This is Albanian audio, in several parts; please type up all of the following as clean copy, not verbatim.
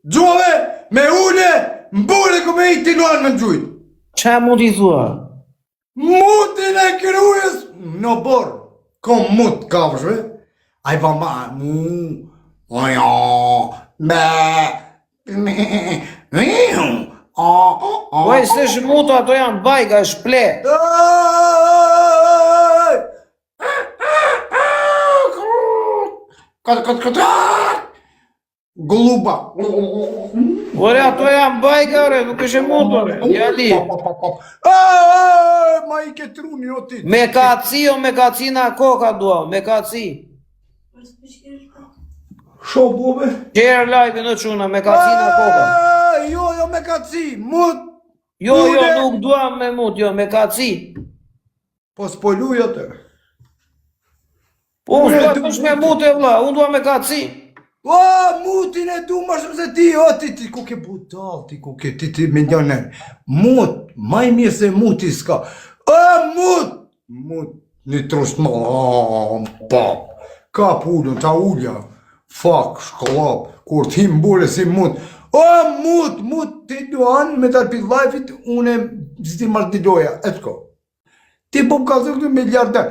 Gjuave, me ule, mbure ku me i ti luan me gjujt. Qa mund i thua? Mutin e kryes në borë. Kom mut kafshve. A i vama, oja, Oj, se shmuto ato janë bajka, shple. Gluba. Ore, ato janë bajka, ore, nuk është muto, ore. Jali. Ma i ke truni o ti. Me kaci o me kacina koka dua, me kaci. Sho bove? Qerë live në quna, me kacina koka. Jo, me kaci, mut. Jo, nuk dua me mut, jo, me kaci. Po s'poluj atë. Po, unë dua të me mut e vla, unë dua me kaci. O, mutin e du ma shumë se ti, o, ti ku ke butal, ti ku ke, ti milioner. Mut, maj mirë se muti s'ka. O, mut, një trusht ma, pap. Ka pullën, ta ullja, fak, shkollap, kur t'him bure si mut. O, mut, ti duan me t'arpit lajfit, une si marrë t'i doja, e t'ko. Ti po m'ka zë këtë miliarder.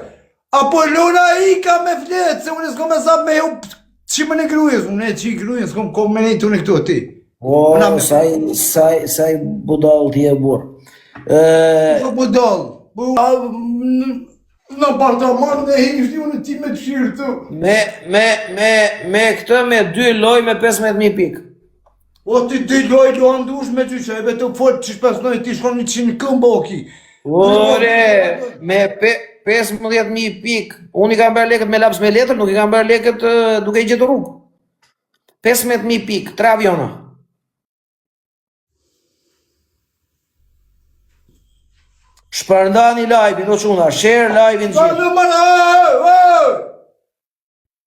Apo luna i ka me fletë, se une s'ko me sa me ju që më në krujës, une që i krujës, s'ko me në i të në këtu, ti. O, saj budal t'i e burë. Që budal? Në apartament dhe hishti unë ti me të shirë të. Me këtë me 2 loj me 15.000 pikë. O ti 2 loj luan dush me qyqe, e vetë fort që shpesnoj ti shkon 100 këmbë oki. Ore, me 15.000 pikë, unë i kam bërë leket me laps me letër, nuk i kam bërë leket duke i gjithë rrugë. 15.000 pikë, 3 aviona. Shpërndani live-in, o quna, share live-in gjithë.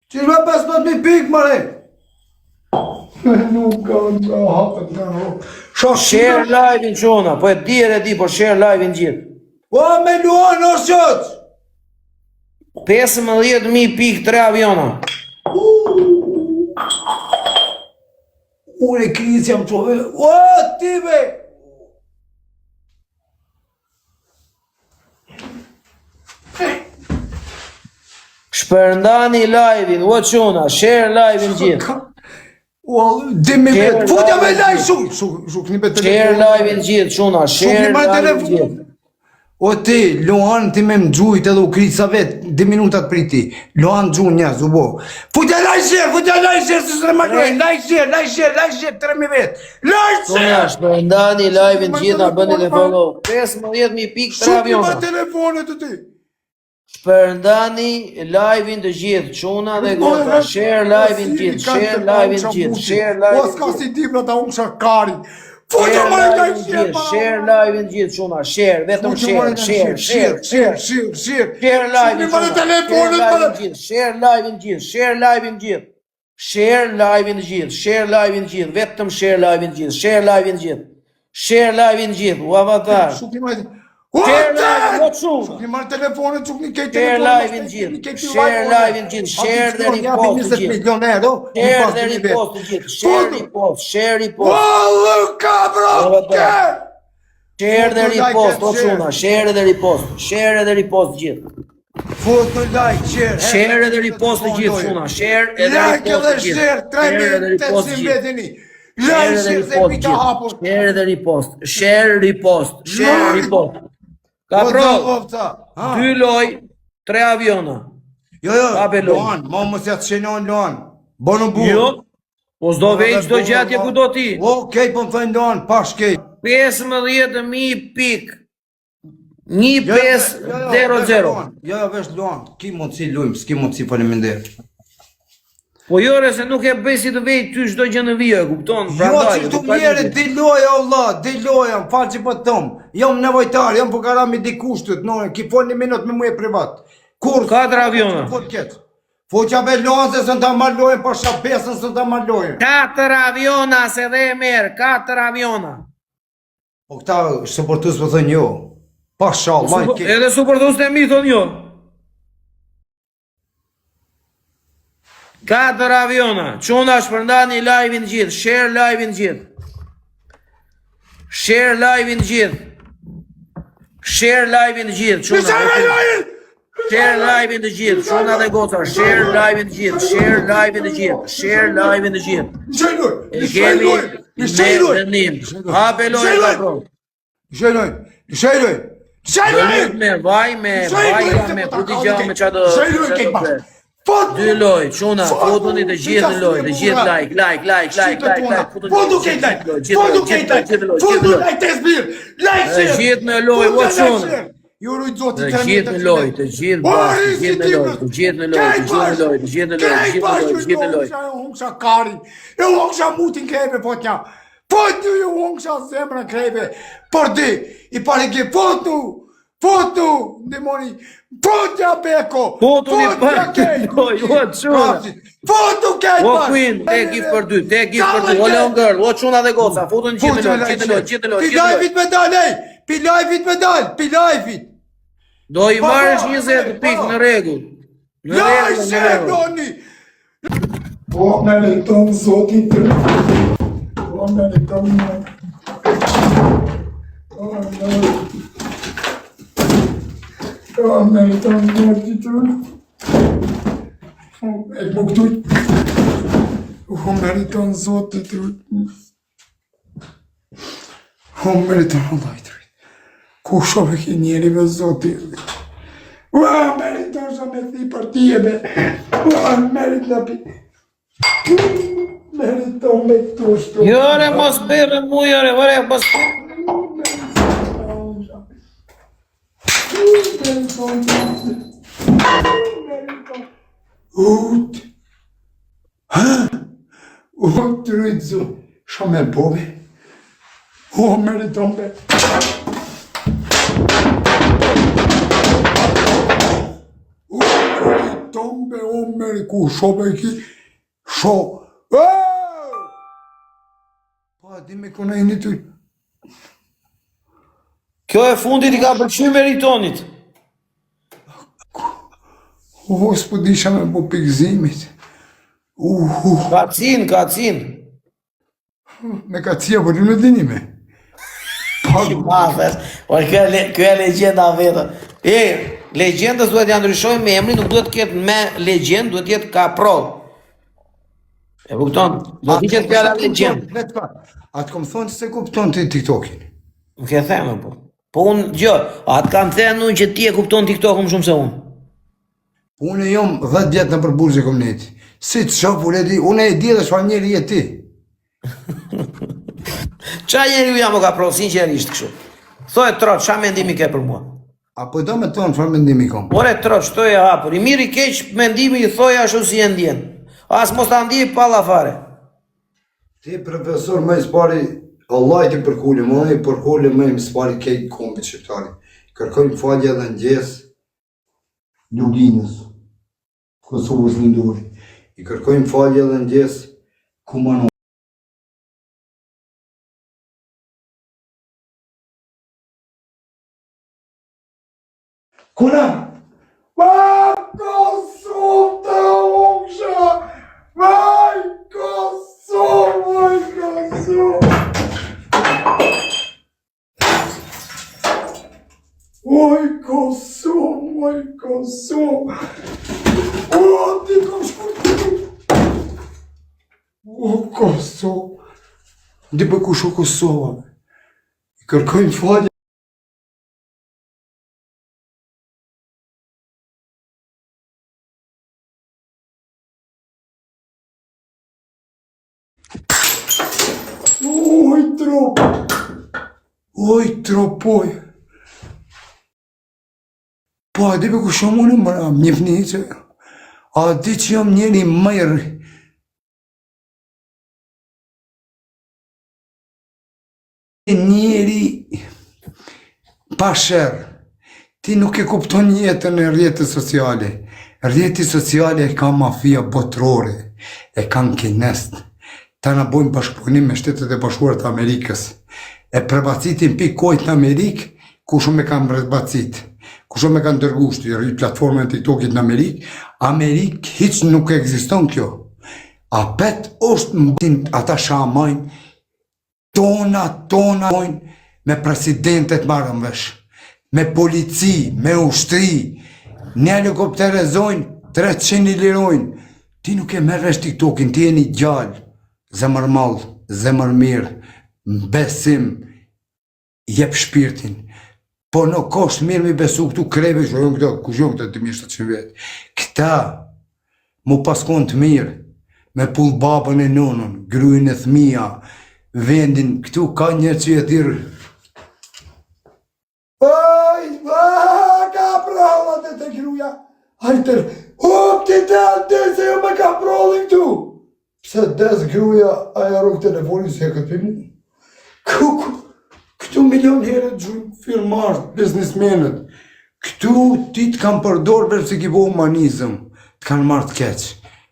Qishme 15.000 pikë, mare? Nuk ka hapët nga rrugë. Share live-in quna, po e di, po share live-in gjithë. O, me luan o shqët! 15.000 pikë, 3 aviona. Ure krizë jam qove. O, ti be! Shpërndani live-in, o quna, share live-in gjithë. O, dimi vetë, futja me laj shuk një be telefon. Share live-in gjithë, quna, share live-in gjithë. O ti, Luan ti me më gjujt edhe u kritë sa vetë, 2 minutat për ti. Luan gjuj njës, u bo. Futja laj share, se shre ma lojnë, laj share, 3.000 vetë. Laj share! Quna, shpërndani live-in gjithë, na bëni dhe follow. 15.000 pikë, 3 aviona. Shumë telefonet të ti. Shpërndani live-in të gjithë, quna dhe gota, share live-in gjithë, share live-in gjithë, share live-in gjithë. O s'ka si dibra ta unë shakari. Share live-in gjithë, quna, share, vetëm share live-in gjithë, share live-in gjithë, vetëm share live-in gjithë, share live-in gjithë, u avatar. Share live-in, o quna. Shuk një marë telefonet, shuk një kejt Share live-in gjithë, share live-in gjithë, share dhe repost gjithë. Share dhe repost gjithë, share repost. Wallu kabro, Share dhe repost, o quna, share dhe repost gjithë. Fut në like, share. Share dhe repost gjithë, quna, share dhe repost gjithë. Share dhe repost gjithë. Share dhe repost, share repost. Ka pro, 2 loj, 3 aviona. Jo, Luan, ma më se atë shenon Luan. Bonë bu. Jo, po s'do vej qdo gjatje ku do ti. Okej, po më thënë Luan, pash kej. 15.000 pikë. 1500. Jo, vesh Luan, ki mund si lujmë, s'ki mund si faleminderit. Po jore se nuk e bëj si të vej ty çdo gjë në vijë, e kupton? Jo, që këtu mjere, di loja, Allah, di loja, më falë që po të tomë. Jam nevojtar, jam po karami di kushtët, ki fol 1 minut me muje privat. Kur? 4 aviona. Foqa be lojan se së në ta marlojnë, po shabesën së në ta marlojnë. 4 aviona se dhe e merë, 4 aviona. Po këta supportus po thënë jo. Pa shallë, edhe supportus të mi thënë jo. 4 aviona. Çuna shpërndani live-in gjithë. Share live-in gjithë. Share live-in gjithë. Share live-in gjithë. Çuna. Share live-in të gjithë. Çuna dhe goca. Share live-in të gjithë. Share live-in të gjithë. Share live-in të gjithë. E kemi me dënim. Apeloj patron. Dënim me vaj me putigja me çado. Dy loj, çuna, fotoni të gjithë në loj, të gjithë like, të gjithë në loj, o çuna. Të gjithë në loj, të gjithë bashkë, të gjithë në loj. Eu hongsha mutin kreve, potja. Potu ju hongsha zemrën kreve. Por di, i pare ke fotu, demoni. Potja beko. Fotu një për loj, o çuna. Fotu kejt O queen, te gift për dy, o leon girl, o çuna dhe goca, fotu në gjithë në loj. Pilajvit me dal, ej! Pilajvit me dal, pilajvit! Do i marrësh 20 pikë në rregull. Ja, doni! O, meriton zotin të... O, meriton... O, meriton zotin të... E më këtuj... O, meriton zotin të... O, meriton Allah i të... Ku shove ki njeri me zotin? Ua, meriton sa me thi për tjebe. Ua, merit në pi. Meriton me këtu shtu. Jore, mos bërën mu, jore, vore, mos bërën. Ut. Ha? Ut, të rritë Shë me bove. O, meriton me. Tombe o meri ku shobe ki sho. Pa di me kona i një të... Kjo e fundit i ka pëlqy Meritonit. O, s'po disha me po pikzimit. Kacin. Me kacia, po në dinime. Mafes, por kjo e legjenda vetë. Legjendës duhet ja ndryshojmë me emrin, nuk duhet të ketë me legjend, duhet të jetë ka prov. E kupton? Do të jetë fjala legjend. Atë kom thonë se kupton ti TikTokin. Nuk e them po. Po unë atë kam thënë unë që ti e kupton TikTokun shumë se unë. Unë jom 10 vjet në përbulzë komuniti. Si të shoh unë e di dhe çfarë njeri je ti. Qa njeri u jam o ka pro, sinqerisht kështu. Thoj trot, qa mendimi ke për mua? Apo do me tonë, farë mendimi kom? Ore trot, shto e hapur, i mirë i keq mendimi i thoj ashtu si e ndjen. As mos ta ndi palla fare. Ti profesor më i spari, Allah i ti përkulli, më i përkulli më i spari kejt kombit shqiptari. Kërkojmë falje dhe ndjes Luginës, Kosovës Lindori. I kërkojmë falje dhe ndjes Kumanon. Kuna! Vaj, Kosovë të uksha! Vaj, Kosovë! Oj, Kosovë! O, ti kom shkurtu! O, Kosovë! Di për kush o Kosovë? I kërkojmë falje. Oj, tropoj. Po, a di për ku shumë unë më ram, një fnice. A di që jam njeri mëjrë. Njeri pasher. Ti nuk e kupton jetën e rjetës sociale. Rjeti sociale e ka mafia botrore. E kanë kinest. Ta në bojmë bashkëpunim me Shtetet e Bashkuara të Amerikës. E përbacitin pi kojt në Amerikë, kush me kanë mbretbacit, kush me kanë dërgu shtyri platformën e TikTokit në Amerikë hiç nuk ekziston kjo. A pet është mbëtin ata shamajnë, tona me presidentet marrën vesh, me polici, me ushtri, një helikopterezojnë, 300 lirojnë. Ti nuk e merr vesh TikTokin, ti je një gjallë, zemër mall, zemër mirë, besim, jep shpirtin. Po nuk është mirë mi besu këtu kreve, kush jo këta 2700 vetë. Këta, mu paskon të mirë, me pull babën e nonën, gryën e thmija, vendin, këtu ka njerë që e dirë. Ka prallat e të gruja, hajtër, ti të altë se jo me ka prallin këtu. Pse des gruja, aja rogë telefonin se e këtë për mu. Këtu milion herët gjujnë firmarët, biznismenët. Këtu ti të kam përdorë bërë se ki bo humanizëm, të kanë marrë të keqë.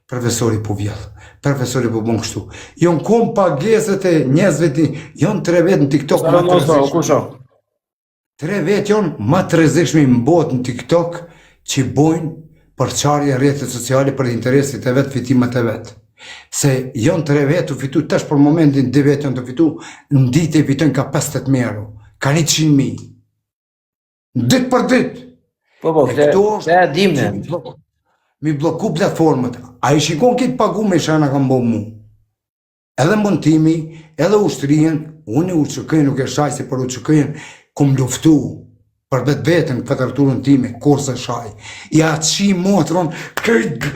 Profesori po vjellë, profesori po bon kështu. Jonë kom pageset e njëzve ti, jonë 3 vetë në TikTok ma të rëzishme. 3 vetë jonë ma të rëzishme në botë në TikTok që bojnë për qarje rrjetet sociale për interesit e vetë, fitimet e vetë. Se jonë 3 vetë të fitu, tash për momentin 2 vetë jonë të fitu, në ditë e fitojnë ka 50.000 euro, ka 100.000. Ditë për ditë. Po, këtë e dimne. Mi bloku platformët, a i shikon këtë pagu me shana kam bo mu. Edhe montimi, edhe ushtrien, unë u qëkën, nuk e shaj se për u qëkën, kum luftu për vetë vetën këtërturën time, kurse shaj. Ja qi motron, këtë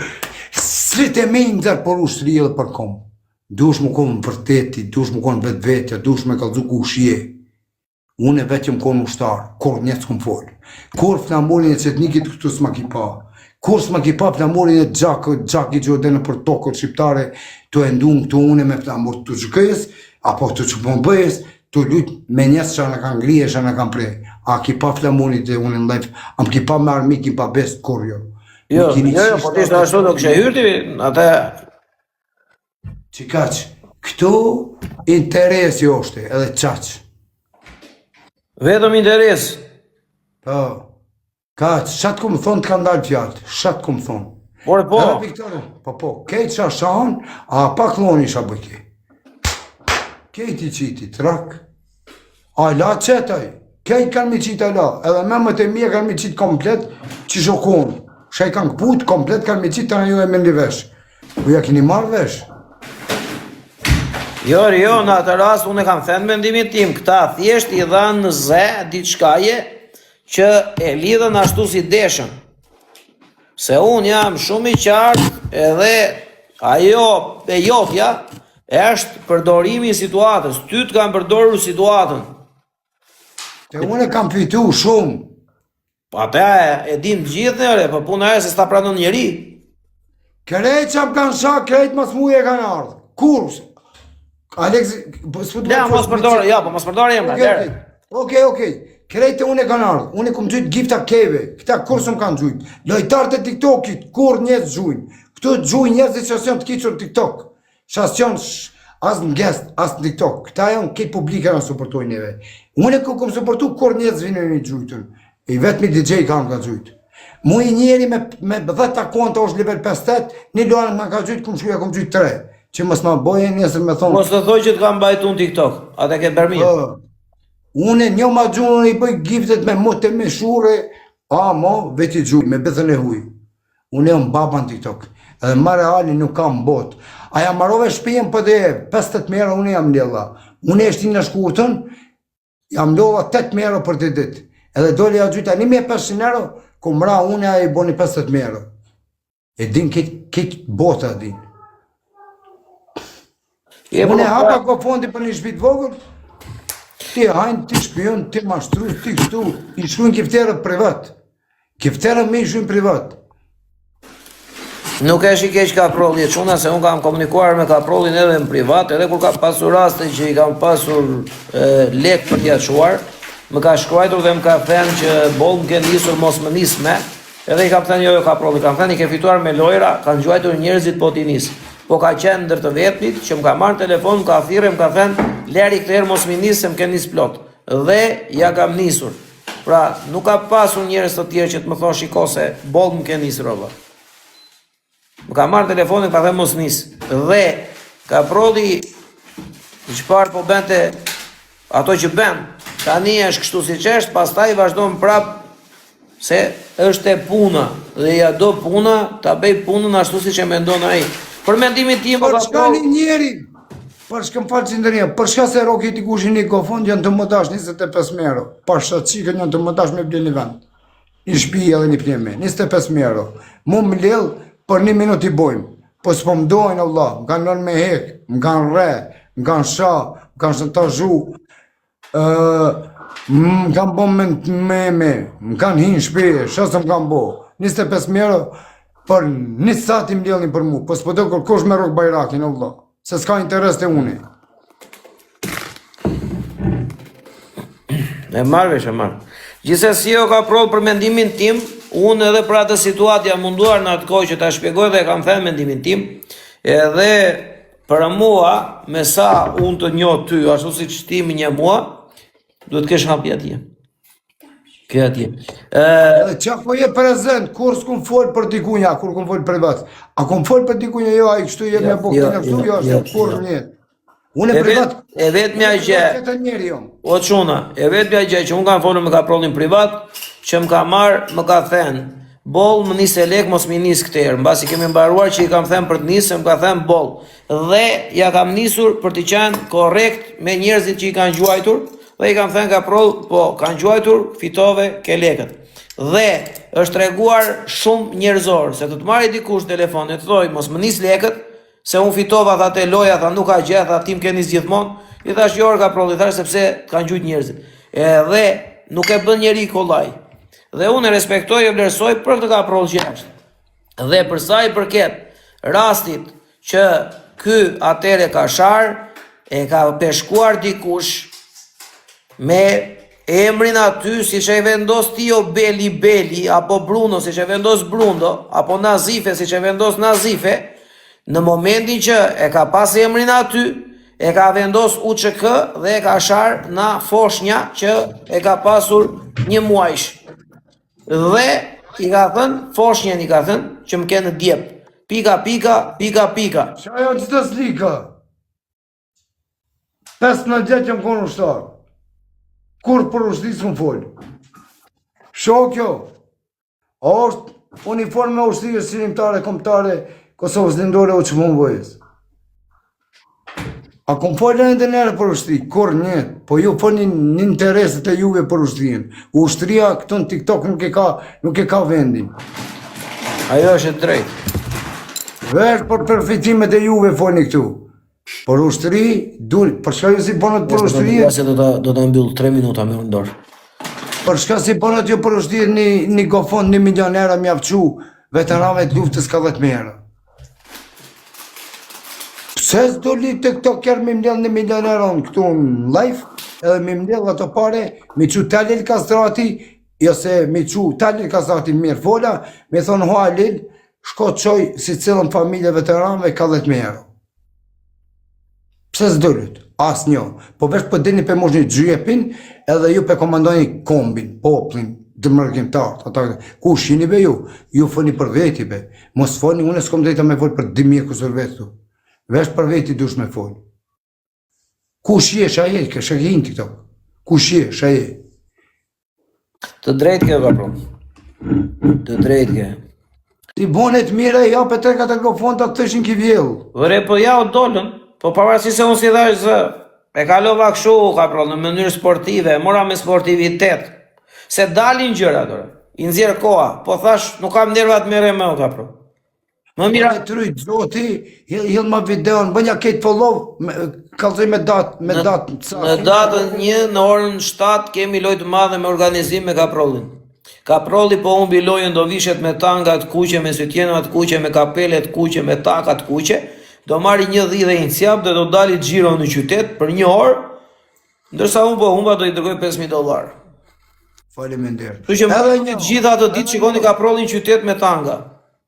slit e menjëzër për ushtri edhe për kom. Dush më konë vërteti, dush më konë vetë vetja, dush me kalzu ku shje. Unë e vetë më konë ushtarë, kur njëtë s'kom folë. Kur flamorin e qetnikit këtu s'ma ki pa. Kur s'ma ki pa flamorin e gjak i gjodene për tokët shqiptare, të endun këtu une me flamor të gjëkës, apo të që më bëjës, të lutë me njësë që në kanë ngrije, që në kanë prej. A ki pa flamorin e unë në live, am ki pa me armi, ki pa best, kur jo. Jo, po të ishtë ashtu do kështë e hyrti, atë... Qikaq, këtu interesi oshte, edhe qaq. Vetëm interes. Po. Ka, shatë këmë thonë të kanë dalë fjallët, shatë këmë thonë. Por po. Edhe Viktore, po, kejtë qa shanë, a pa kloni isha bëjke. Kejtë i qiti, trak. A la qetaj, kejtë kanë mi qitë a la, edhe me më të mje kanë mi qitë komplet, që shokonë. Shaj kanë këput, komplet kanë mi qitë, të në ju e me një vesh. U ja kini marrë vesh. Jo, në atë rast, unë e kam thënë mendimin tim, këta thjesht i dhanë në ze, ditë shkaje, që e lidhën ashtu si deshën. Se unë jam shumë i qartë edhe ajo e jotja është përdorimi i situatës. Ty të kam përdorur situatën. Te unë e kam fitu shumë. Pa te e dim gjithë nëre, për puna e se s'ta pranon njeri. Krejt që më kanë shak, krejt mas muje e kanë ardhë. Kur? Aleksi, mos përdore, ja, po mos përdore jem, Okej. Krejtë unë e kanë ardhë, unë e këmë gjujtë gifta keve, këta kur së më kanë gjujtë, lojtarët e TikTokit, kur njëzë gjujnë, këtu gjujnë njëzë që janë të kiqër TikTok, shasion asë në guest, asë në TikTok, këta janë këtë publike në supportojnë neve. Unë e këmë supportu kur njëzë vinë një gjujtën, i vetëmi DJ kanë ka gjujtë. Mu i njeri me 10 konta është level 58, një luanë më ka gjujtë, këmë gjujtë 3, që mësë ma boje njësër me thonë. Mos të thoj që të kam bajtu në TikTok, atë ke bërmirë. Unë një ma gjunën i bëj giftet me mote me shure, veti gjuj, me bëthën e huj. Unë e më baba në TikTok, edhe ma reali nuk kam bot. Aja marove shpijen për dhe 50 mera unë jam ljella. Unë e shti në shkurtën, jam ljolla 8 mera për të ditë. Edhe dole ja gjujta 1500 euro, ku mra unë e i boni 50 mera. E din këtë bota din. Unë e hapa ko fondi për një shpit vogër, ti hajnë, ti shpion, ti mashtru, ti kështu, i shkruin kifterët privat. Kifterët me i shkruin privat. Nuk esh i keq ka prolli e quna, se unë kam komunikuar me ka prollin edhe në privat, edhe kur ka pasur raste që i kam pasur lek për t'ja quar, më ka shkruajtur dhe më ka thënë që bolë më ke njësur mos më nisë me, edhe i kam thënë jo ka prolli, kam thënë i ke fituar me lojra, kanë gjuajtur njerëzit po t'i nisë. Po ka qenë ndër të vetmit, që më ka marrë telefon, më ka thirrë, më ka thënë, leri këtëherë mos më nisë se më ke nisë plot. Dhe ja kam nisur. Pra, nuk ka pasur njerëz të tjerë që të më thonë shiko se boll më ke nisë roba. Më ka marrë telefonin pa thënë mos nis. Dhe ka prodi çfarë po bente ato që bën. Tani është kështu siç është, pastaj vazhdon prap se është e puna dhe ja do puna, ta bëj punën ashtu siç e mendon ai. Për mendimin tim Për shka një njeri, për shka më falë qindëria, për shka se roki t'i kushin një kofon, janë të mëdash 25 euro. Për shka qikën janë të mëdash me bli një vend. Një shpi edhe një pjeme, 25 euro. Mu më lellë, për 1 minut i bojmë. Po s'po më dojnë, Allah, më kanë lënë me hek, më kanë re, më kanë sha, më kanë shëntazhu, më kanë bo më kanë hinë shpi, shasë më kanë bo. 25 euro, për 1 sat i mbjellin për mu, po s'po do kërkosh me rok bajrakin, Allah, se s'ka interes të uni. E marrë vesh, e marrë. Gjithsesi jo ka provë për mendimin tim, unë edhe për atë situatë jam munduar në atë kohë që ta shpjegoj dhe kam thënë mendimin tim, edhe për mua, me sa unë të njoh ty, ashtu si që ti më një mua, duhet kesh hapi atje. Kjo atje. Qa po je prezent, kur s'kum folë për dikunja, kur kum folë për privat. A kum folë për dikunja, jo, a i kështu je me buktin e kështu, jo, është kur njët. Unë e privat, e vetë mja gjë, o quna, e vetë mja gjë që unë kam folë me ka pronin privat, që më ka marë, më ka thënë, bol më nisë e lek, mos më nisë këtërë, në basi kemi mbaruar që i kam thënë për të nisë, më ka thënë bol, dhe ja kam nisur për të qenë korrekt me njerëzit që i kanë gjuajtur, dhe i kam thënë ka prodh, po, kanë gjuajtur, fitove, ke lekët. Dhe është treguar shumë njerëzor, se të të marri dikush telefon, e të thoj, mos më nisë lekët, se unë fitova, tha te loja, tha nuk ka gjë, tha tim ke nisë gjithmonë, i thash jo ka prodh, i thash sepse kanë gjujt njerëzit. Dhe nuk e bën njeri kollaj. Dhe unë e respektoj e vlerësoj për këtë ka prodh që është. Dhe përsa i përket rastit që ky atere ka sharë, e ka peshkuar dikush me emrin aty si që e vendos Tio Beli, apo Bruno si që e vendos Bruno, apo Nazife si që e vendos Nazife, në momentin që e ka pas emrin aty, e ka vendos UÇK dhe e ka sharë na foshnja që e ka pasur 1 muajsh. Dhe i ka thënë, foshnjen i ka thënë, që më kenë djep. Pika. Qa jo që të slika? 15 gjetë që më konë ushtarë. Kur për ushtisë më folë? Shokjo, është uniforme ushtijës sinimtare, komptare, Kosovës lindore o që më vojës. A kom folën e të nërë për ushti, kur njët, po ju folën një intereset e juve për ushtijen. Ushtria këtu në TikTok nuk e ka vendin. Ajo është e drejtë. Vesh për përfitimet e juve folën këtu. Për ushtri, për shka ju si bonët për ushtri? Do të mbyllë 3 minuta me ndorë. Për shka si bonët ju për ushtri një gofond 1 milionera mjaftu veteranëve të luftës ka 10 mera. Pse s'do li të këto kërë me mdjellë 1 milionera në këtu në live, edhe me mdjellë ato pare, me që Talil Kastrati, ose me që Talil Kastrati mirë fola, me thonë ho Alil, shko të qoj si cilën familje veteranëve ka 10 mera. Pse s'do lutë? As njo. Po vesh për dini për mosh një gjyepin, edhe ju për komandoni kombin, poplin, dëmërgjimtarët. Ku shini be ju foni për veti be. Mos foni, unë s'kom drejta me folë për 2.000 kusur vetu. Vesh për veti dush me folë. Ku shje shaje, kështë e hinë TikTok. Ku shje shaje. Të drejtë ke vapron. Të drejtë ke. Ti bonet mire, ja për 3-4 grofon të këtëshin ki vjellë. Vëre, po ja o dollën, po pavarësisht se unë si dhash zë, e kalova kështu, kapron, në mënyrë sportive, mora me sportivitet, se dalin gjëra, i nxjerr koha, po thash, nuk kam nervat mere me o, kapron. Më mira të rujtë, zoti, hill ma videon, bënja kejtë follow, kalzoj me datë, në datën 1, në orën 7, kemi lojtë madhe me organizim me Kaprollin. Kaprolli po humbi lojën do vishet me tangat kuqe, me sytjenat kuqe, me kapelet kuqe, me takat kuqe, do marri 1 dhë dhe 1 cjap dhe do dali xhiro në qytet për 1 orë, ndërsa unë po humba do i dërgoj $5.000. Faleminderit. Kështu që më gjitha ato ditë shikoni Kaprollin qytet me tanga.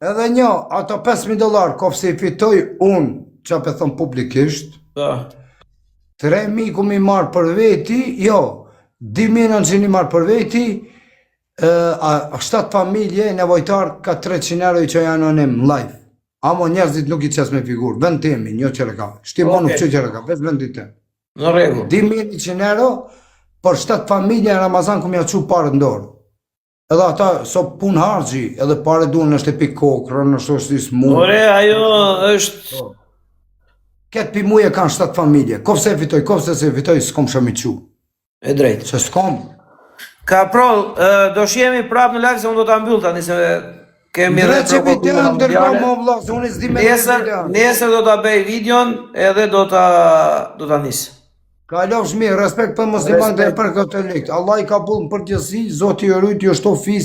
Edhe një, ato $5.000, kofse i fitoj unë, që për thëmë publikisht, 3.000 ku mi marë për veti, jo, 2.000 që një marë për veti, 7 familje nevojtar ka 300 euro që janë onim live. Amo njerëzit nuk I qes me figur, vend temi, një qërë ka. Shtimo nuk qërë ka, veç vendit tem. Në rregull. 2.100 euro për 7 familje në Ramazan ku mja që parë ndorë. Edhe ata so pun hargji, edhe pare duen në shtepi kokra, në shostis mu. Ore, ajo është... Ketë pi muje kanë 7 familje, kofse se fitoj, s'kom shëmi qu. E drejtë. Se s'kom. Ka prol, do shjemi prap në live se unë do t'a mbyll tani se kemi Dre që video në dërga më vla, se unë s'di me video. Nesër do t'a bej videon edhe do t'a nisë. Ka lofsh mirë, respekt për musliman dhe për katolik. Allah I ka bullë në përgjësi, Zoti I rujt, jo shto fis.